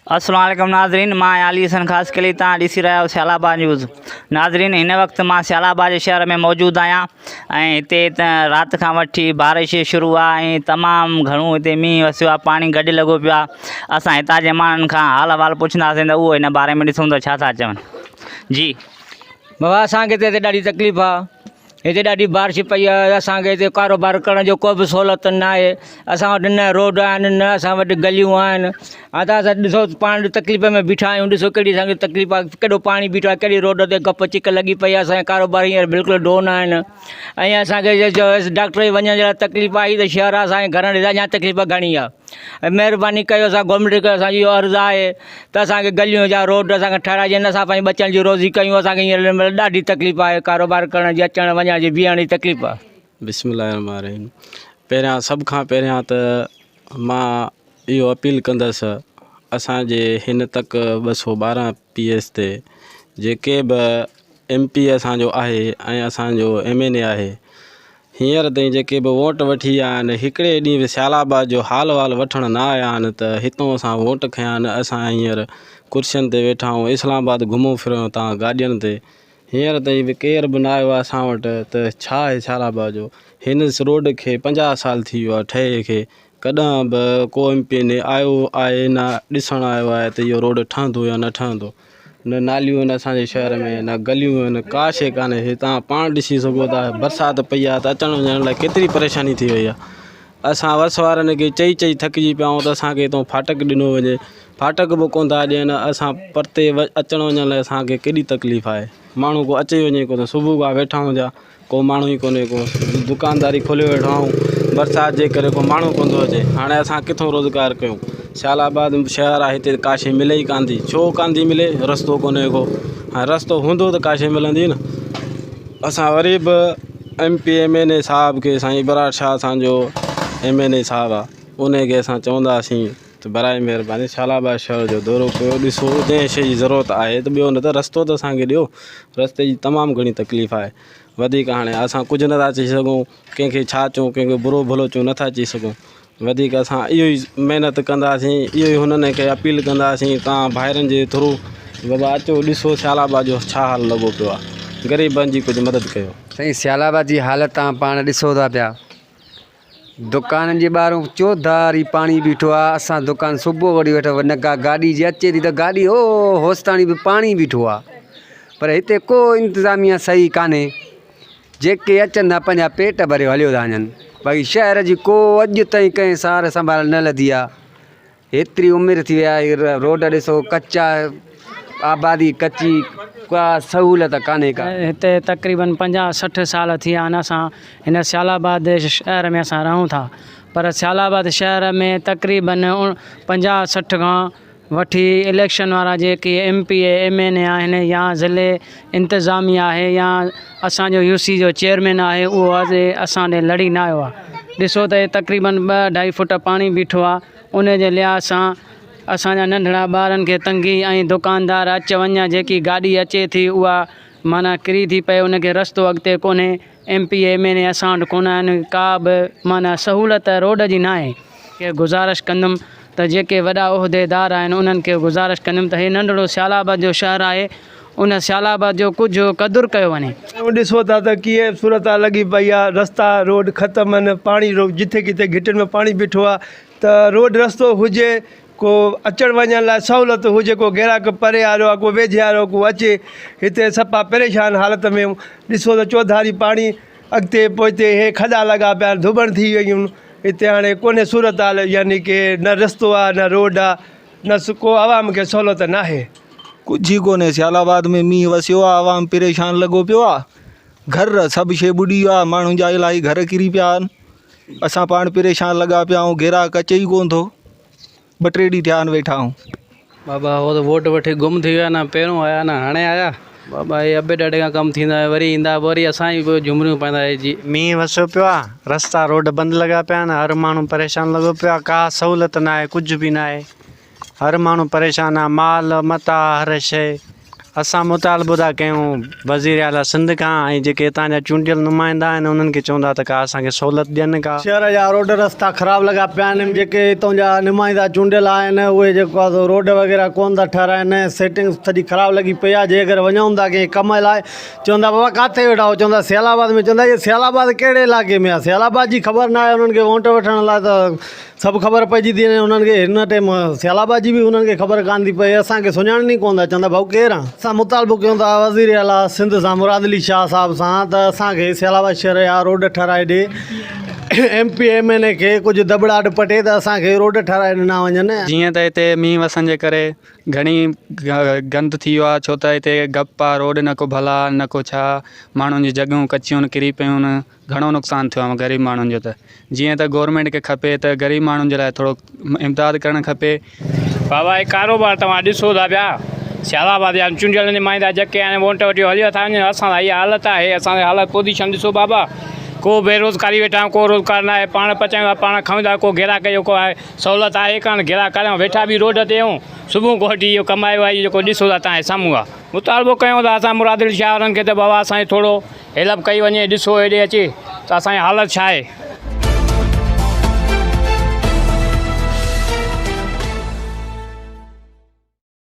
अस्सलाम वालेकुम नाज़रीन, मां अली हसन ख़ास के लिए तव्हां ॾिसी रहिया आहियो सियालाबाद न्यूज़। नाज़रीन, हिन वक़्तु मां सियालाबाद शहर में मौजूदु आहियां ऐं हिते राति खां वठी बारिश शुरू आहे ऐं तमामु घणो हिते मींहुं वसियो आहे, पाणी गॾु लॻो पियो आहे। असां हितां जे माण्हुनि खां हाल अहिवाल पुछंदासीं त उहो हिन बारे में ॾिसूं त छा था चवनि। जी बाबा, असांखे त हिते ॾाढी तकलीफ़ आहे। हिते ॾाढी बारिश पई आहे। असांखे हिते कारोबार करण जो को बि सहूलियत न आहे। असां वटि न रोड आहिनि, न असां वटि गलियूं आहिनि। हा त असां ॾिसो पाण तकलीफ़ में बीठा आहियूं। ॾिसो कहिड़ी असांखे तकलीफ़ आहे, केॾो पाणी बीठो आहे, कहिड़ी रोड ते गप चिक लॻी पई आहे। असांजा कारोबार हींअर बिल्कुलु डाउन आहिनि ऐं असांखे डॉक्टर जे वञण जे लाइ तकलीफ़ आई त शहर आहे, असांजे घरनि अञा तकलीफ़ घणी आहे। ऐं महिरबानी कयो, असां गवर्नमेंट खे असांजी इहो अर्ज़ु आहे त असांखे गलियूं जा रोड असांखे ठाहिराइजनि, असां पंहिंजी बचनि जी रोज़ी कयूं। असांखे हींअर ॾाढी तकलीफ़ आहे, कारोबार करण जी, अचण वञण जी, बीहण जी तकलीफ़ आहे। बिस्मिल्लाहिर्रहमानिर्रहीम। पहिरियां सभु खां पहिरियां त मां इहो अपील कंदसि असांजे हिन तक 212 PS ते जेके बि MP असांजो आहे ऐं असांजो MNA आहे, हींअर ताईं जेके बि वोट वठी विया आहिनि, हिकिड़े ॾींहुं बि सियालाबाद जो हाल वाल वठणु न आया आहिनि त हितां असां वोट खयां आहिनि। असां हींअर कुर्सियुनि ते वेठा आहियूं, इस्लामाबाद घुमूं फिरूं था गाॾियुनि ते। हींअर ताईं बि केर बि न आयो आहे असां वटि त छा आहे सियालाबाद जो। हिन रोड खे 50 साल थी वियो आहे ठहे खे, कॾहिं बि को MNA आयो आहे न ॾिसणु आयो आहे त इहो रोड ठहंदो या न ठहंदो। न नालियूं आहिनि असांजे शहर में, न गलियूं आहिनि, का शइ कान्हे। हे तव्हां पाण ॾिसी सघो था, बरसाति पई आहे त अचण वञण लाइ केतिरी परेशानी थी वई आहे। असां बस वारनि खे चई चई थकिजी पिया आहियूं त असांखे हितां फाटक ॾिनो वञे, फाटक बि कोन था ॾियनि। असां परते अचण वञण लाइ असांखे केॾी तकलीफ़ आहे। माण्हू को अचे वञे कोन, सुबुह खां वेठा आहियूं जा को माण्हू ई कोन्हे, को दुकानदारी खोले वेठा आहियूं, बरसाति जे करे को माण्हू कोन थो अचे। हाणे असां किथां रोज़गार कयूं। सियालाबाद शहर आहे, हिते का शइ मिले ई कान थी। छो कान थी मिले? रस्तो कोन्हे को। हाणे रस्तो हूंदो त का शइ मिलंदी न। असां वरी बि MP MNA साहिब खे, साईं बराड़ शाह असांजो MNA साहिबु आहे, उनखे असां चवंदासीं त बराए महिरबानी सियालाबाद शहर जो दौरो कयो, ॾिसो जंहिं शइ जी ज़रूरत आहे त ॿियो न त रस्तो त असांखे ॾियो। रस्ते जी तमामु घणी तकलीफ़ आहे। वधीक हाणे असां कुझु नथा चई सघूं, कंहिंखे छा चऊं, कंहिंखे बुरो भलो चऊं, नथा चई सघूं। वधीक असां इहो ई महिनत कंदासीं, इहो ई हुननि खे अपील कंदासीं तव्हां भाइरनि जे थ्रू, बाबा अचो ॾिसो सियालाबाद जो छा हाल लॻो पियो आहे, ग़रीबनि जी कुझु मदद कयो। साईं, सियालाबाद जी हालत तव्हां पाण ॾिसो था पिया। दुकाननि जे ॿाहिरां चौधारी पाणी बीठो आहे। असां दुकान सुबुह वठी वेठो, न का गाॾी जे अचे थी त गाॾी होसिताणी बि पाणी बीठो आहे। पर हिते को इंतिज़ामिया सही कान्हे। जेके अचनि था पंहिंजा पेट भरे हलियो था वञनि। बाक़ी शहर जी को अॼु ताईं कंहिं सार संभाल न लधी आहे। हेतिरी उमिरि थी वई आहे, रोड ॾिसो कचा, आबादी कची, का सहूलियत कान्हे का। हिते तक़रीबन 50-60 साल थी विया आहिनि असां हिन सियालाबाद शहर में असां रहूं था। पर सियालाबाद शहर में तक़रीबन 50-60 खां वठी इलेक्शन वारा जेके MP MNA आहिनि या ज़िले इंतिज़ामिया आहे या असांजो UC जो चेयरमैन आहे, उहो असां ॾे लड़ी न आयो आहे। ॾिसो त तक़रीबन 2-2.5 फुट पाणी बीठो आहे। उन जे लिहाज़ सां असांजा नंढड़ा ॿारनि खे तंगी ऐं दुकानदार अच वञ, जेकी गाॾी अचे थी उहा माना किरी थी पए, उनखे रस्तो अॻिते कोन्हे। MP MNA असां वटि कोन आहिनि, का बि माना सहूलियत रोड जी न आहे। के गुज़ारिश कंदुमि त जेके वॾा उहिदेदार आहिनि उन्हनि खे गुज़ारिश कंदुमि त हे नंढड़ो सियालाबाद जो शहर आहे, उन सियालाबाद जो कुझु क़दुरु कयो वञे। ॾिसो था त कीअं सूरत लॻी पई आहे। रस्ता रोड ख़तमु आहिनि, पाणी जिथे किथे घिटियुनि में पाणी बीठो आहे। त रोड रस्तो हुजे, को अचण वञण लाइ सहूलियत हुजे, को ग्राहक परे वारो आहे, को वेझे वारो को अचे। हिते सफ़ा परेशान हालत में ॾिसो त चौधारी पाणी अॻिते पोइते, हे खॾा लॻा पिया, धुबण थी वियूं। हिते हाणे कोन्हे सूरत हाल, यानी की न रस्तो आहे, न रोड आहे, न को आवाम खे सहूलियत न आहे। कुझु ई कोन्हे। सियालाबाद में मींहुं वसियो आहे, आवाम परेशान लॻो पियो आहे। घर सभु शइ ॿुॾी वियो आहे, माण्हुनि जा इलाही घर किरी पिया आहिनि। असां पाण परेशान लॻा पिया आहियूं, ग्राहक अचे ई कोन थो। 2-3 ॾींहं थिया आहिनि वेठा आहियूं। बाबा हो त वोट वठी गुम थी विया न, पहिरियों आया न हाणे आया। बाबा हे अबे ॾाढे खां कमु थींदा, वरी ईंदा, वरी असां ई झुमरियूं पाईंदा। जी मींहुं वसियो पियो आहे, रस्ता रोड बंदि लॻा पिया आहिनि, हर माण्हू परेशान लॻो पियो आहे। का सहूलियत न आहे, कुझु बि न आहे। हर माण्हू परेशान आहे, माल मता हर शइ। असां मुतालबो था कयूं वज़ीर आला सिंध खां ऐं जेके हितां जा चूंडियल नुमाइंदा आहिनि उन्हनि खे चवंदा त का असांखे सहूलियत ॾियनि का। शहर जा रोड रस्ता ख़राबु लॻा पिया आहिनि, जेके हितां जा नुमाइंदा चूंडियल आहिनि उहे जेको आहे रोड वग़ैरह कोन था ठाराइनि, सेटिंग सॼी ख़राबु लॻी पई आहे। जे अगरि वञूं था कंहिं कम लाइ चवंदा बाबा किथे वेठा हो, चवंदा सियालाबाद में, चवंदा इहे सियालाबाद कहिड़े इलाइक़े में आहे, सियालाबाद जी ख़बर न आहे उन्हनि खे वोट वठण लाइ त सभु ख़बर पइजी थी वञे उन्हनि खे, हिन टाइम सियालाबाद जी बि उन्हनि खे ख़बर कान थी पए, असांखे सुञाणनि ई कोन था, चवंदा भाऊ केरु आहे। असां मुतालबो कयूं था वज़ीर आला सिंध सां मुराद अली शाह साहिब सां त असांखे सियालाबाद शहर जा रोड ठाराए ॾे, MP MNA खे कुझु दॿड़ाट पटे त असांखे रोड ठाराए ॾिना वञनि। जीअं त हिते मींहुं वसण जे करे घणी गंद थी वियो आहे, छो त हिते गप आहे, रोड न को भला न को छा, माण्हुनि जी जॻहियूं कचियूं किरी पियूं आहिनि, घणो नुक़सानु थियो आहे ग़रीब माण्हुनि जो। त जीअं त गवर्नमेंट खे खपे त ग़रीब माण्हुनि जे लाइ थोरो इमदाद करणु खपे। बाबा हे कारोबार तव्हां ॾिसो था पिया, सियालाबाद जा चूंडियल नुमाइंदा जेके आहिनि वोट वठी हली था वञनि, असां इहा हालत आहे, असांजी हालत पोज़ीशन ॾिसो बाबा, को बेरोज़गारी वेठा आहियूं, को रोज़गार न आहे, पाण पचायूं पाण खाऊं था, को ग्राहक जो को आहे सहूलियत आहे कान, ग्राहक कयूं वेठा बि रोड ते आहियूं, सुबुह को वठी इहो कमायो आहे जेको ॾिसो था तव्हांजे साम्हूं आहे। मुतालबो कयूं था असां मुराद अली शाह वारनि खे त बाबा असांखे थोरो हेल्प कई वञे, ॾिसो हेॾे अचे त असांजी हालत छा आहे।